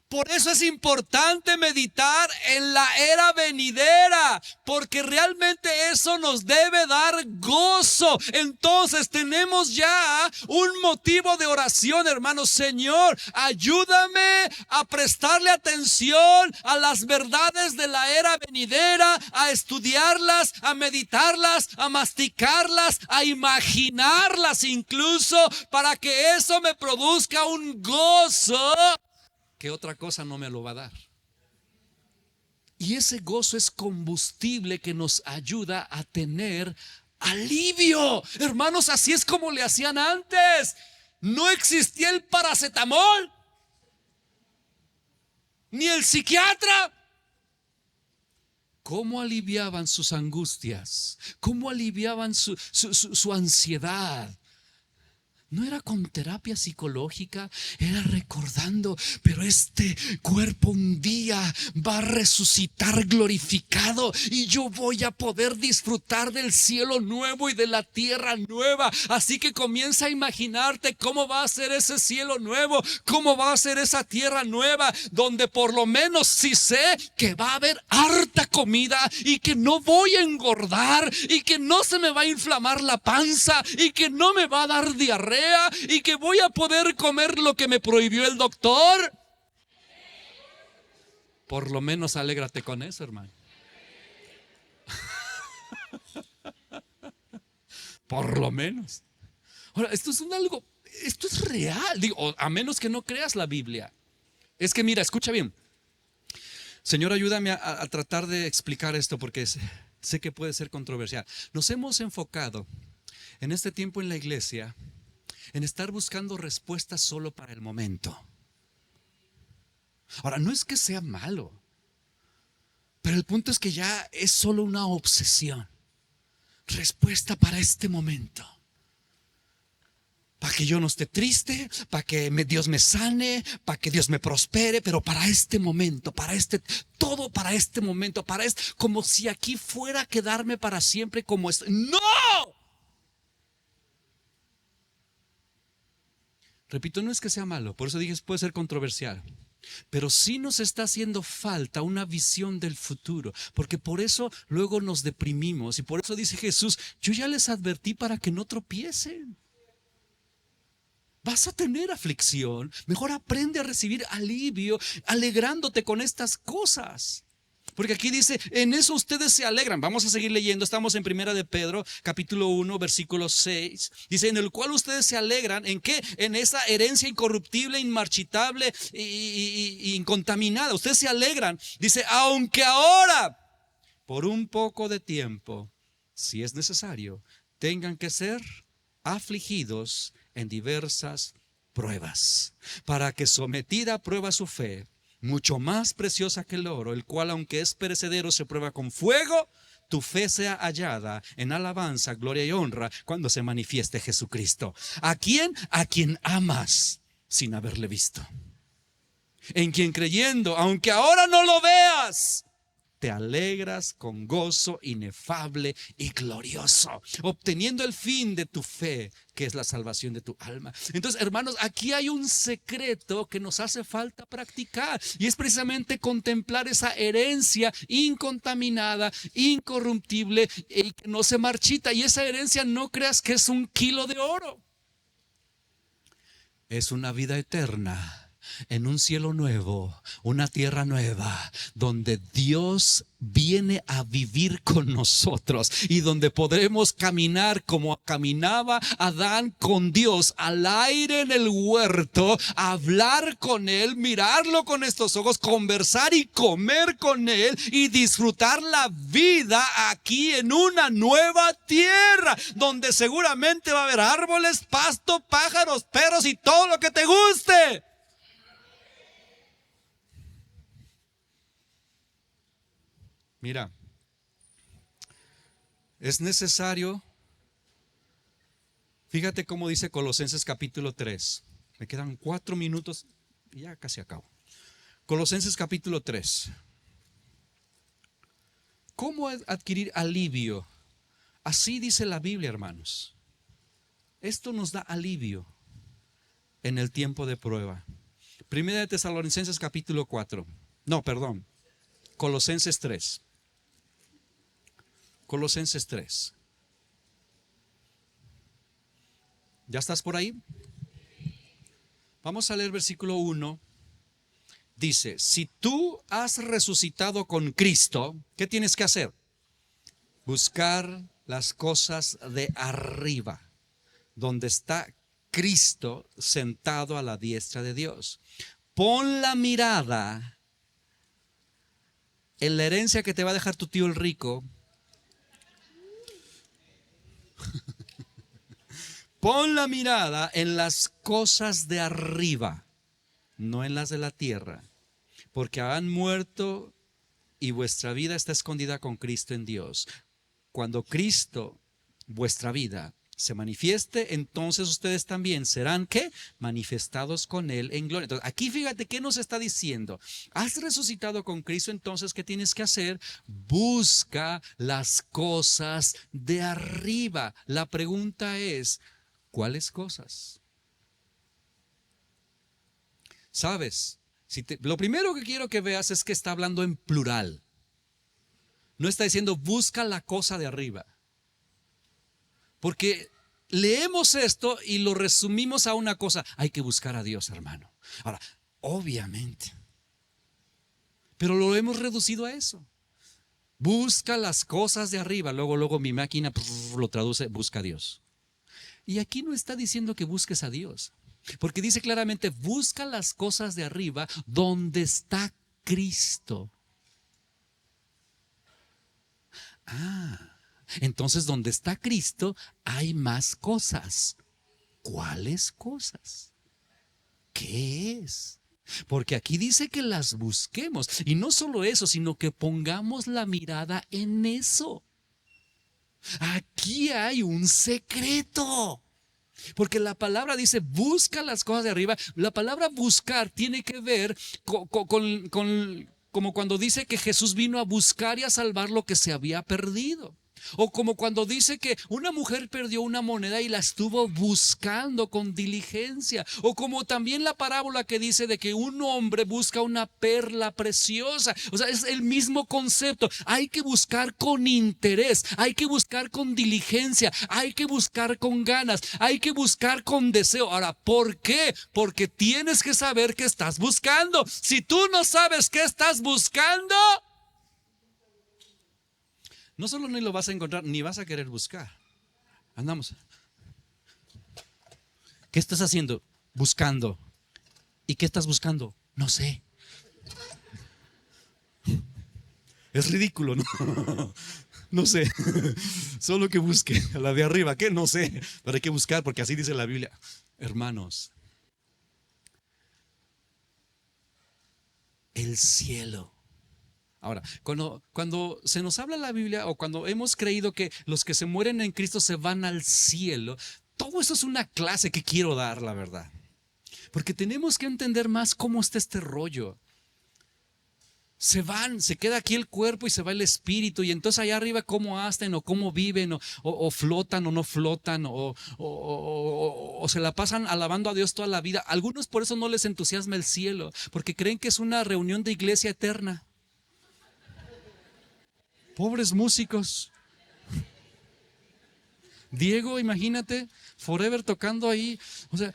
Por eso es importante meditar en la era venidera, porque realmente eso nos debe dar gozo. Entonces tenemos ya un motivo de oración, hermanos. Señor, ayúdame a prestarle atención a las verdades de la era venidera, a estudiarlas, a meditarlas, a masticarlas, a imaginarlas incluso, para que eso me produzca un gozo que otra cosa no me lo va a dar. Y ese gozo es combustible que nos ayuda a tener alivio. Hermanos, así es como le hacían antes. No existía el paracetamol, ni el psiquiatra. ¿Cómo aliviaban sus angustias? ¿Cómo aliviaban su ansiedad? No era con terapia psicológica, era recordando, pero este cuerpo un día va a resucitar glorificado y yo voy a poder disfrutar del cielo nuevo y de la tierra nueva. Así que comienza a imaginarte cómo va a ser ese cielo nuevo, cómo va a ser esa tierra nueva, donde por lo menos sí sé que va a haber harta comida y que no voy a engordar y que no se me va a inflamar la panza y que no me va a dar diarrea y que voy a poder comer lo que me prohibió el doctor. Por lo menos alégrate con eso, hermano. Por lo menos. Ahora, esto es real. Digo, a menos que no creas la Biblia. Es que mira, escucha bien. Señor, ayúdame a tratar de explicar esto, porque sé que puede ser controversial. Nos hemos enfocado en este tiempo en la iglesia en estar buscando respuestas solo para el momento. Ahora, no es que sea malo, pero el punto es que ya es solo una obsesión. Respuesta para este momento, para que yo no esté triste, para que Dios me sane, para que Dios me prospere, pero para este momento, todo para este momento, como si aquí fuera a quedarme para siempre como es. ¡No! Repito, no es que sea malo, por eso dije puede ser controversial, pero sí nos está haciendo falta una visión del futuro, porque por eso luego nos deprimimos y por eso dice Jesús, yo ya les advertí para que no tropiecen. Vas a tener aflicción, mejor aprende a recibir alivio alegrándote con estas cosas. Porque aquí dice, en eso ustedes se alegran. Vamos a seguir leyendo, estamos en Primera de Pedro, capítulo 1, versículo 6. Dice, en el cual ustedes se alegran, ¿en qué? En esa herencia incorruptible, inmarchitable y incontaminada. Ustedes se alegran. Dice, aunque ahora, por un poco de tiempo, si es necesario, tengan que ser afligidos en diversas pruebas, para que sometida a prueba su fe, mucho más preciosa que el oro, el cual aunque es perecedero se prueba con fuego, tu fe sea hallada en alabanza, gloria y honra cuando se manifieste Jesucristo. ¿A quién? A quien amas sin haberle visto, en quien creyendo, aunque ahora no lo veas, te alegras con gozo inefable y glorioso, obteniendo el fin de tu fe, que es la salvación de tu alma. Entonces, hermanos, aquí hay un secreto que nos hace falta practicar, y es precisamente contemplar esa herencia incontaminada, incorruptible y que no se marchita. Y esa herencia, no creas que es un kilo de oro, es una vida eterna en un cielo nuevo, una tierra nueva, donde Dios viene a vivir con nosotros y donde podremos caminar como caminaba Adán con Dios, al aire en el huerto, hablar con Él, mirarlo con estos ojos, conversar y comer con Él y disfrutar la vida aquí en una nueva tierra, donde seguramente va a haber árboles, pasto, pájaros, perros y todo lo que te guste. Mira, es necesario, fíjate cómo dice Colosenses capítulo 3. Me quedan 4 minutos y ya casi acabo. Colosenses capítulo 3. ¿Cómo adquirir alivio? Así dice la Biblia, hermanos. Esto nos da alivio en el tiempo de prueba. Primera de Tesalonicenses capítulo 4. No, perdón. Colosenses 3. Colosenses 3. ¿Ya estás por ahí? Vamos a leer versículo 1. Dice, si tú has resucitado con Cristo, ¿qué tienes que hacer? Buscar las cosas de arriba, donde está Cristo sentado a la diestra de Dios. Pon la mirada en la herencia que te va a dejar tu tío el rico. Pon la mirada en las cosas de arriba, no en las de la tierra, porque han muerto y vuestra vida está escondida con Cristo en Dios. Cuando Cristo, vuestra vida, se manifieste, entonces ustedes también serán, ¿qué? Manifestados con Él en gloria. Entonces, aquí fíjate qué nos está diciendo. Has resucitado con Cristo, entonces, ¿qué tienes que hacer? Busca las cosas de arriba. La pregunta es, ¿cuáles cosas? ¿Sabes? Lo primero que quiero que veas es que está hablando en plural. No está diciendo busca la cosa de arriba. Porque leemos esto y lo resumimos a una cosa. Hay que buscar a Dios, hermano. Ahora, obviamente. Pero lo hemos reducido a eso. Busca las cosas de arriba. Luego mi máquina lo traduce, busca a Dios. Y aquí no está diciendo que busques a Dios. Porque dice claramente, busca las cosas de arriba donde está Cristo. Entonces donde está Cristo hay más cosas. ¿Cuáles cosas? ¿Qué es? Porque aquí dice que las busquemos. Y no solo eso, sino que pongamos la mirada en eso. Aquí hay un secreto. Porque la palabra dice busca las cosas de arriba. La palabra buscar tiene que ver como cuando dice que Jesús vino a buscar y a salvar lo que se había perdido. O como cuando dice que una mujer perdió una moneda y la estuvo buscando con diligencia. O como también la parábola que dice de que un hombre busca una perla preciosa. O sea, es el mismo concepto. Hay que buscar con interés, hay que buscar con diligencia, hay que buscar con ganas, hay que buscar con deseo. Ahora, ¿por qué? Porque tienes que saber qué estás buscando. Si tú no sabes qué estás buscando, No solo ni lo vas a encontrar, ni vas a querer buscar. Andamos. ¿Qué estás haciendo? Buscando. ¿Y qué estás buscando? No sé. Es ridículo, ¿no? No sé. Solo que busque a la de arriba. ¿Qué? No sé. Pero hay que buscar porque así dice la Biblia. Hermanos, el cielo. Ahora, cuando se nos habla la Biblia o cuando hemos creído que los que se mueren en Cristo se van al cielo, todo eso es una clase que quiero dar, la verdad. Porque tenemos que entender más cómo está este rollo. Se van, se queda aquí el cuerpo y se va el espíritu. Y entonces allá arriba cómo hacen o cómo viven o flotan o no flotan o se la pasan alabando a Dios toda la vida. Algunos por eso no les entusiasma el cielo, porque creen que es una reunión de iglesia eterna. Pobres músicos. Diego, imagínate, Forever tocando ahí. O sea,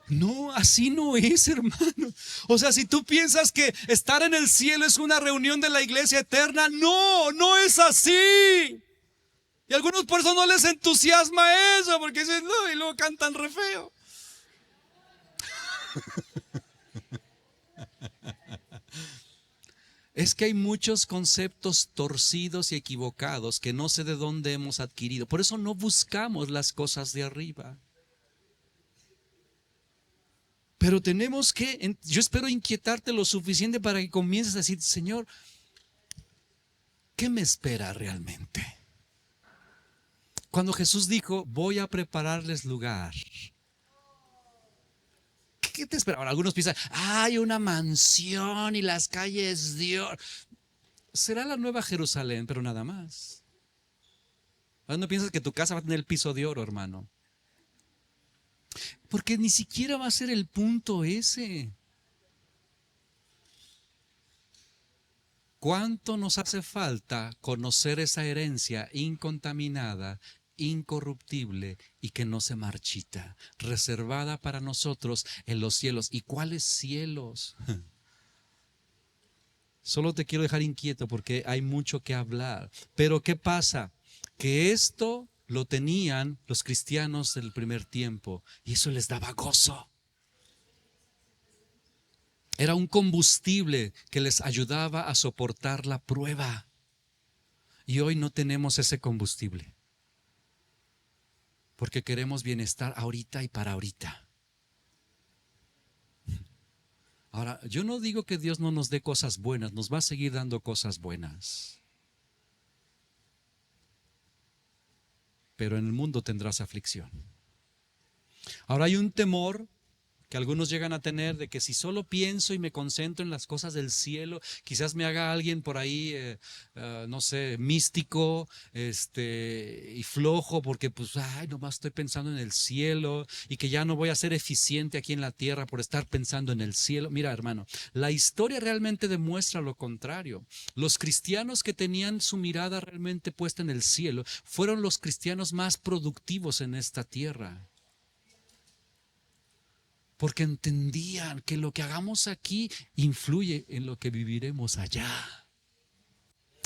no, así no es, hermano. O sea, si tú piensas que estar en el cielo es una reunión de la iglesia eterna, no, no es así. Y a algunos por eso no les entusiasma eso, porque dicen, no, y luego cantan re feo. Es que hay muchos conceptos torcidos y equivocados que no sé de dónde hemos adquirido. Por eso no buscamos las cosas de arriba. Pero tenemos que, yo espero inquietarte lo suficiente para que comiences a decir, Señor, ¿qué me espera realmente? Cuando Jesús dijo, voy a prepararles lugar, ¿qué te espera? Ahora, algunos piensan, hay una mansión y las calles de oro. Será la nueva Jerusalén, pero nada más. Ahora no piensas que tu casa va a tener el piso de oro, hermano. Porque ni siquiera va a ser el punto ese. ¿Cuánto nos hace falta conocer esa herencia incontaminada, incorruptible y que no se marchita, reservada para nosotros en los cielos? ¿Y cuáles cielos? Solo te quiero dejar inquieto porque hay mucho que hablar. Pero ¿qué pasa? Que esto lo tenían los cristianos del primer tiempo y eso les daba gozo. Era un combustible que les ayudaba a soportar la prueba. Y hoy no tenemos ese combustible. Porque queremos bienestar ahorita y para ahorita. Ahora, yo no digo que Dios no nos dé cosas buenas, nos va a seguir dando cosas buenas. Pero en el mundo tendrás aflicción. Ahora hay un temor que algunos llegan a tener de que si solo pienso y me concentro en las cosas del cielo, quizás me haga alguien por ahí, no sé, místico, y flojo, porque pues, ay, nomás estoy pensando en el cielo y que ya no voy a ser eficiente aquí en la tierra por estar pensando en el cielo. Mira, hermano, la historia realmente demuestra lo contrario. Los cristianos que tenían su mirada realmente puesta en el cielo fueron los cristianos más productivos en esta tierra. Porque entendían que lo que hagamos aquí influye en lo que viviremos allá.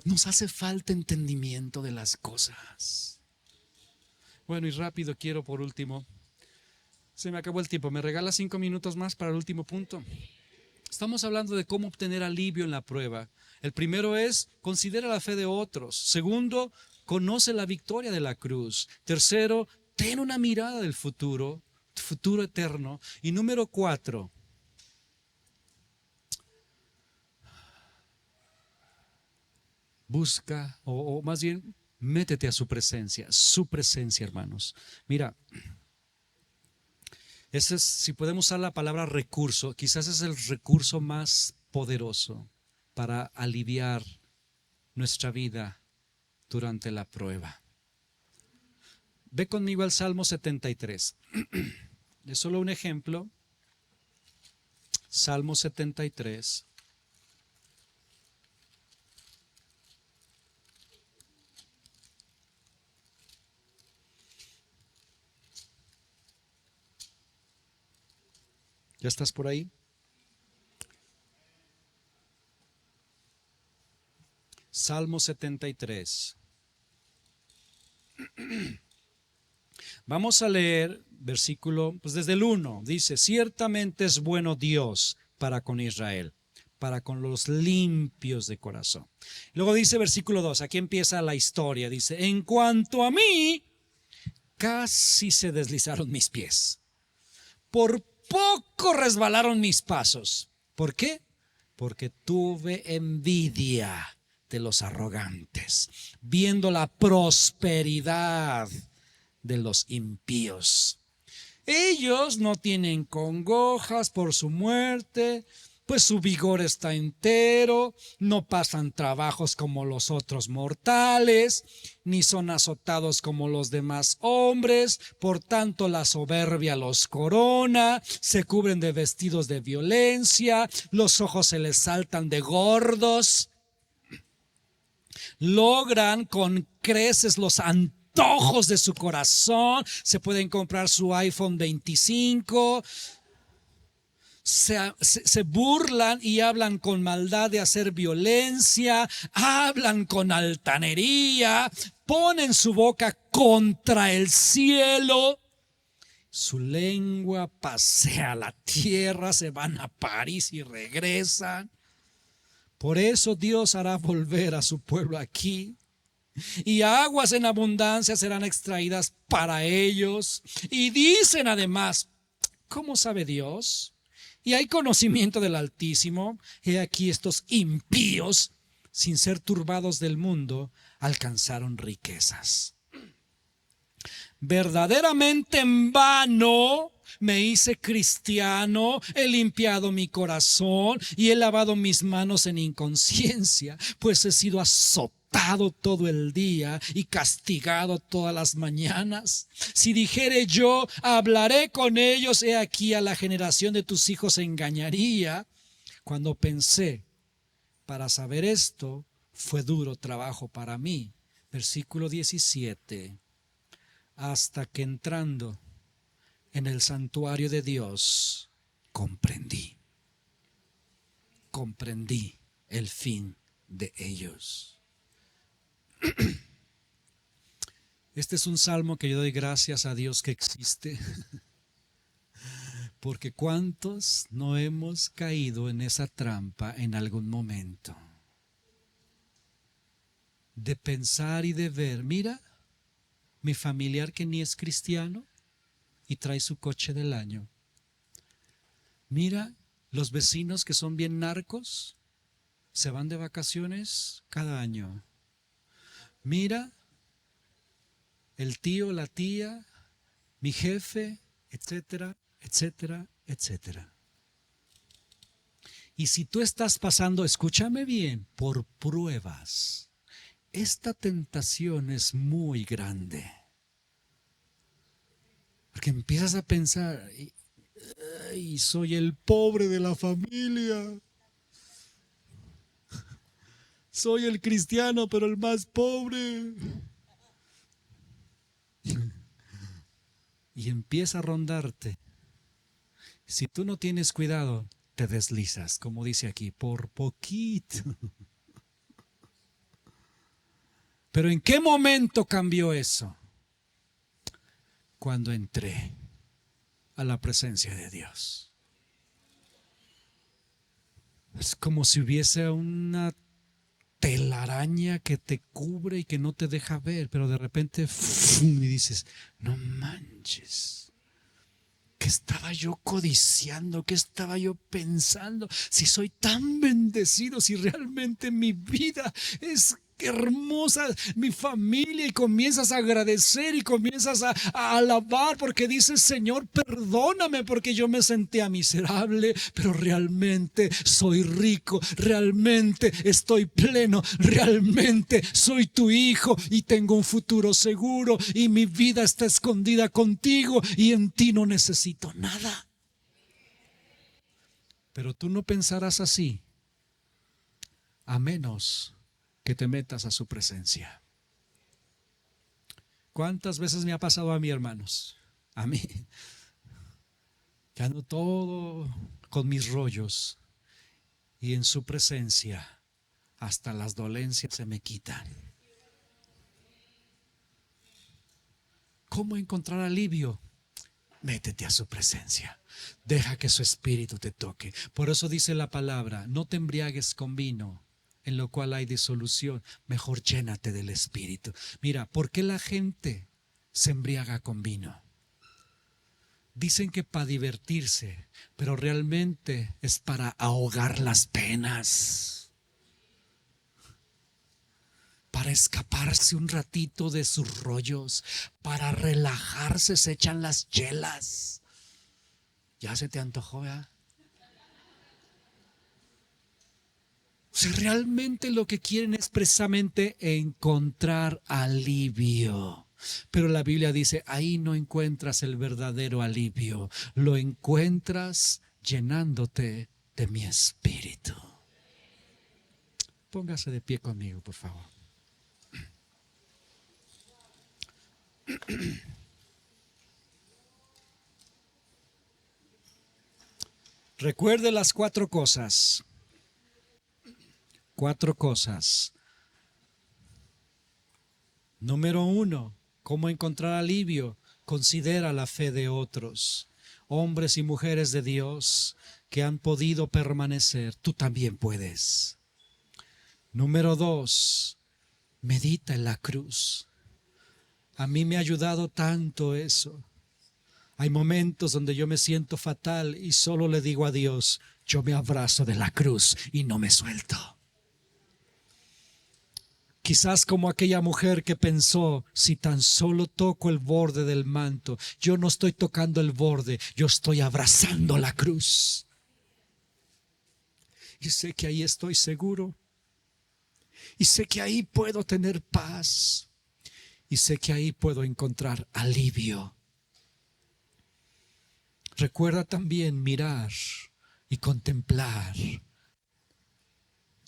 Nos hace falta entendimiento de las cosas. Bueno, y rápido quiero por último, se me acabó el tiempo, ¿me regala 5 minutos más para el último punto? Estamos hablando de cómo obtener alivio en la prueba. El primero es, considera la fe de otros. Segundo, conoce la victoria de la cruz. Tercero, ten una mirada del futuro eterno. Y número 4, busca o más bien métete a su presencia, hermanos. Mira, ese es, si podemos usar la palabra recurso, quizás es el recurso más poderoso para aliviar nuestra vida durante la prueba. Ve conmigo al Salmo 73. Es solo un ejemplo. Salmo 73. ¿Ya estás por ahí? Salmo 73. Vamos a leer versículo, pues desde el 1. Dice, ciertamente es bueno Dios para con Israel, para con los limpios de corazón. Luego dice versículo 2, aquí empieza la historia. Dice, en cuanto a mí, casi se deslizaron mis pies. Por poco resbalaron mis pasos. ¿Por qué? Porque tuve envidia de los arrogantes, viendo la prosperidad de los impíos. Ellos no tienen congojas por su muerte, pues su vigor está entero, no pasan trabajos como los otros mortales, ni son azotados como los demás hombres, por tanto la soberbia los corona, se cubren de vestidos de violencia, los ojos se les saltan de gordos, logran con creces los antojos de su corazón, se pueden comprar su iPhone 25, se burlan y hablan con maldad de hacer violencia, hablan con altanería, ponen su boca contra el cielo, su lengua pasea la tierra, se van a París y regresan. Por eso Dios hará volver a su pueblo aquí, y aguas en abundancia serán extraídas para ellos. Y dicen además, ¿cómo sabe Dios? Y hay conocimiento del Altísimo. He aquí estos impíos, sin ser turbados del mundo, alcanzaron riquezas. Verdaderamente en vano me hice cristiano, he limpiado mi corazón y he lavado mis manos en inconsciencia, pues he sido azotado todo el día y castigado todas las mañanas. Si dijere yo, hablaré con ellos, he aquí a la generación de tus hijos engañaría. Cuando pensé, para saber esto, fue duro trabajo para mí. Versículo 17. Hasta que entrando en el santuario de Dios, comprendí el fin de ellos. Este es un salmo que yo doy gracias a Dios que existe, porque cuántos no hemos caído en esa trampa en algún momento, de pensar y de ver, mira, mi familiar que ni es cristiano y trae su coche del año. Mira, los vecinos que son bien narcos se van de vacaciones cada año. Mira, el tío, la tía, mi jefe, etcétera, etcétera, etcétera. Y si tú estás pasando, escúchame bien, por pruebas, esta tentación es muy grande. Porque empiezas a pensar, y soy el pobre de la familia. Soy el cristiano, pero el más pobre. Y empieza a rondarte. Si tú no tienes cuidado, te deslizas, como dice aquí, por poquito. Pero ¿en qué momento cambió eso? Cuando entré a la presencia de Dios. Es como si hubiese una telaraña que te cubre y que no te deja ver, pero de repente ¡fum! Y dices, no manches, ¿qué estaba yo codiciando? ¿Qué estaba yo pensando? Si soy tan bendecido, si realmente mi vida es hermosa, mi familia, y comienzas a agradecer y comienzas a alabar porque dices, Señor, perdóname porque yo me sentía miserable, pero realmente soy rico, realmente estoy pleno, realmente soy tu hijo y tengo un futuro seguro y mi vida está escondida contigo y en ti no necesito nada. Pero tú no pensarás así a menos que te metas a su presencia. ¿Cuántas veces me ha pasado a mí, hermanos? A mí, que ando todo con mis rollos y en su presencia hasta las dolencias se me quitan. ¿Cómo encontrar alivio? Métete a su presencia. Deja que su espíritu te toque. Por eso dice la palabra, no te embriagues con vino, en lo cual hay disolución. Mejor llénate del espíritu. Mira, ¿por qué la gente se embriaga con vino? Dicen que para divertirse, pero realmente es para ahogar las penas, para escaparse un ratito de sus rollos, para relajarse se echan las chelas. ¿Ya se te antojó, verdad? O sea, realmente lo que quieren es precisamente encontrar alivio. Pero la Biblia dice, ahí no encuentras el verdadero alivio. Lo encuentras llenándote de mi espíritu. Póngase de pie conmigo, por favor. Recuerde las 4 cosas. 4 cosas. Número 1, ¿cómo encontrar alivio? Considera la fe de otros, hombres y mujeres de Dios que han podido permanecer. Tú también puedes. Número 2, medita en la cruz. A mí me ha ayudado tanto eso. Hay momentos donde yo me siento fatal y solo le digo a Dios, yo me abrazo de la cruz y no me suelto. Quizás como aquella mujer que pensó, si tan solo toco el borde del manto, yo no estoy tocando el borde, yo estoy abrazando la cruz. Y sé que ahí estoy seguro. Y sé que ahí puedo tener paz. Y sé que ahí puedo encontrar alivio. Recuerda también mirar y contemplar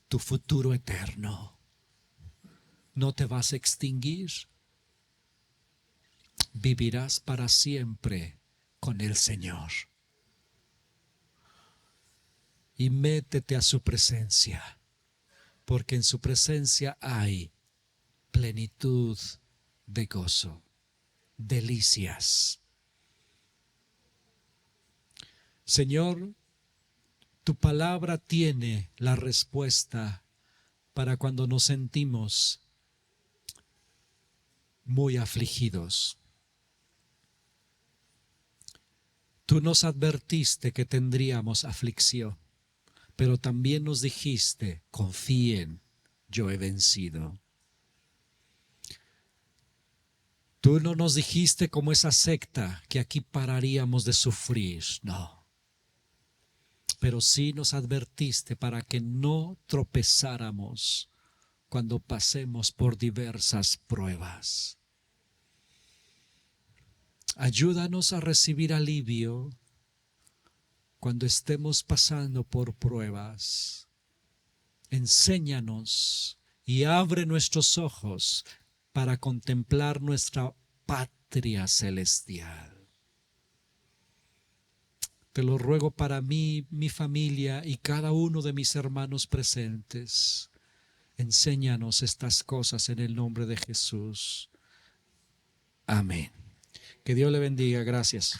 tu futuro eterno. No te vas a extinguir. Vivirás para siempre con el Señor. Y métete a su presencia, porque en su presencia hay plenitud de gozo, delicias. Señor, tu palabra tiene la respuesta para cuando nos sentimos muy afligidos. Tú nos advertiste que tendríamos aflicción, pero también nos dijiste, confíen, yo he vencido. Tú no nos dijiste como esa secta que aquí pararíamos de sufrir, no. Pero sí nos advertiste para que no tropezáramos cuando pasemos por diversas pruebas. Ayúdanos a recibir alivio cuando estemos pasando por pruebas. Enséñanos y abre nuestros ojos para contemplar nuestra patria celestial. Te lo ruego para mí, mi familia y cada uno de mis hermanos presentes. Enséñanos estas cosas en el nombre de Jesús. Amén. Que Dios le bendiga. Gracias.